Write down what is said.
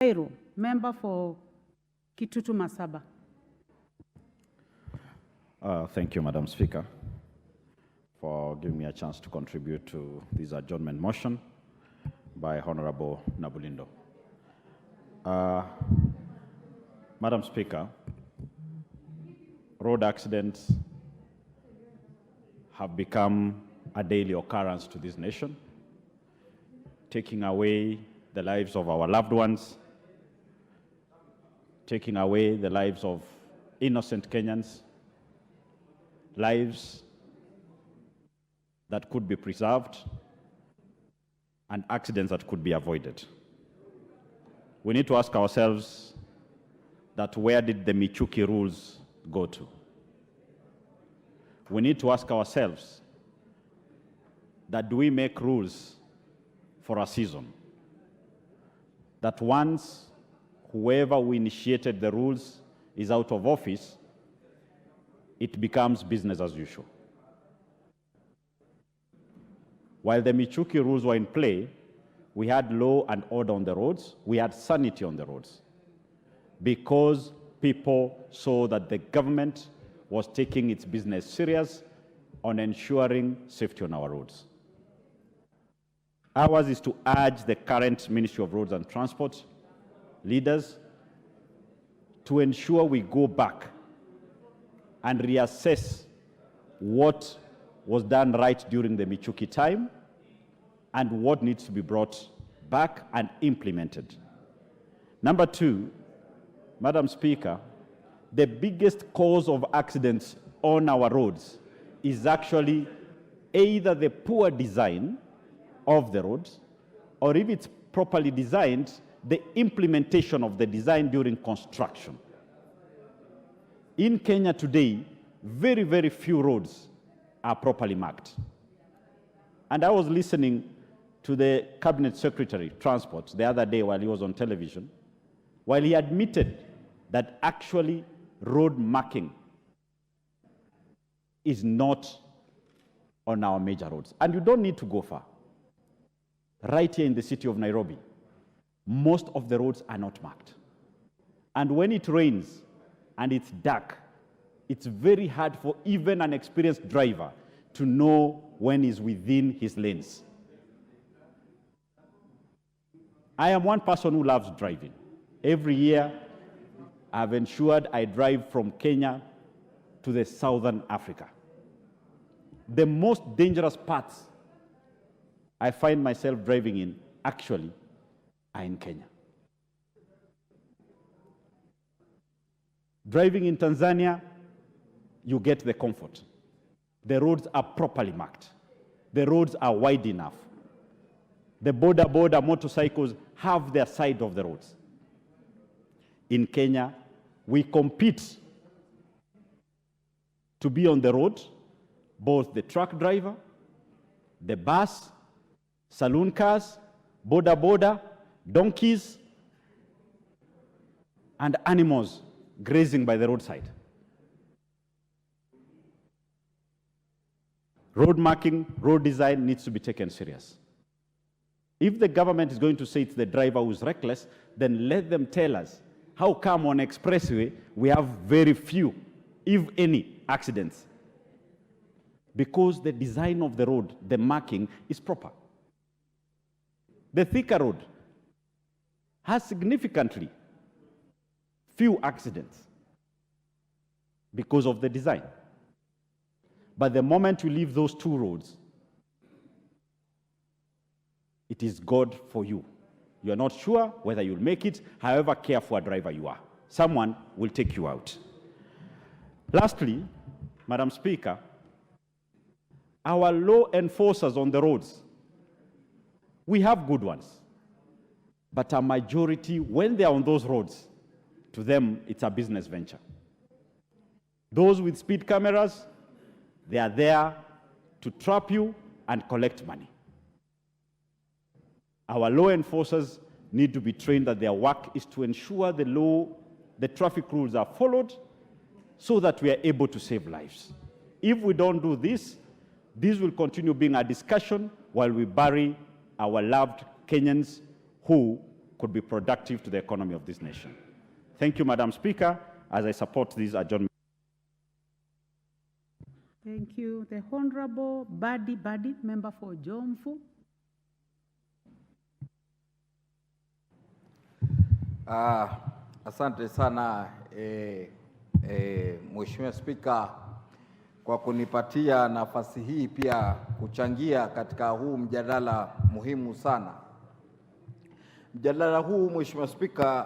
Gisairo, member for Kitutu Masaba. Thank you, Madam Speaker, for giving me a chance to contribute to this adjournment motion by Honorable Nabulindo. Madam Speaker, road accidents have become a daily occurrence to this nation, taking away the lives of our loved ones, taking away the lives of innocent Kenyans, lives that could be preserved, and accidents that could be avoided. We need to ask ourselves that where did the Michuki rules go to? We need to ask ourselves that do we make rules for a season? That once whoever who initiated the rules is out of office, it becomes business as usual. While the Michuki rules were in play, we had law and order on the roads, we had sanity on the roads, because people saw that the government was taking its business serious on ensuring safety on our roads. Ours is to urge the current Ministry of Roads and Transport leaders to ensure we go back and reassess what was done right during the Michuki time and what needs to be brought back and implemented. Number two, Madam Speaker, the biggest cause of accidents on our roads is actually either the poor design of the roads, or if it's properly designed, the implementation of the design during construction. In Kenya today, very, very few roads are properly marked. And I was listening to the Cabinet Secretary, Transport, the other day while he was on television, while he admitted that actually road marking is not on our major roads. And you don't need to go far. Right here in the city of Nairobi, most of the roads are not marked. And when it rains and it's dark, it's very hard for even an experienced driver to know when he's within his lanes. I am one person who loves driving. Every year, I've ensured I drive from Kenya to the Southern Africa. The most dangerous parts I find myself driving in actually are in Kenya. Driving in Tanzania, you get the comfort. The roads are properly marked. The roads are wide enough. The border motorcycles have their side of the roads. In Kenya, we compete to be on the road, both the truck driver, the bus, saloon cars, border, donkeys, and animals grazing by the roadside. Road marking, road design needs to be taken serious. If the government is going to say it's the driver who's reckless, then let them tell us how come on expressway we have very few, if any, accidents. Because the design of the road, the marking, is proper. The Thika Road has significantly few accidents because of the design. But the moment you leave those two roads, it is God for you. You are not sure whether you'll make it, however careful a driver you are. Someone will take you out. Lastly, Madam Speaker, our law enforcers on the roads, we have good ones, but a majority, when they are on those roads, to them, it's a business venture. Those with speed cameras, they are there to trap you and collect money. Our law enforcers need to be trained that their work is to ensure the law, the traffic rules are followed so that we are able to save lives. If we don't do this, this will continue being a discussion while we bury our loved Kenyans who could be productive to the economy of this nation. Thank you, Madam Speaker, as I support this adjournment. Thank you. The Honorable Badi, member for Jomvu. Asante sana Mheshimiwa Spika kwa kunipatia nafasi hii pia kuchangia katika huu mjadala muhimu sana. Mjadala huu Mheshimiwa Spika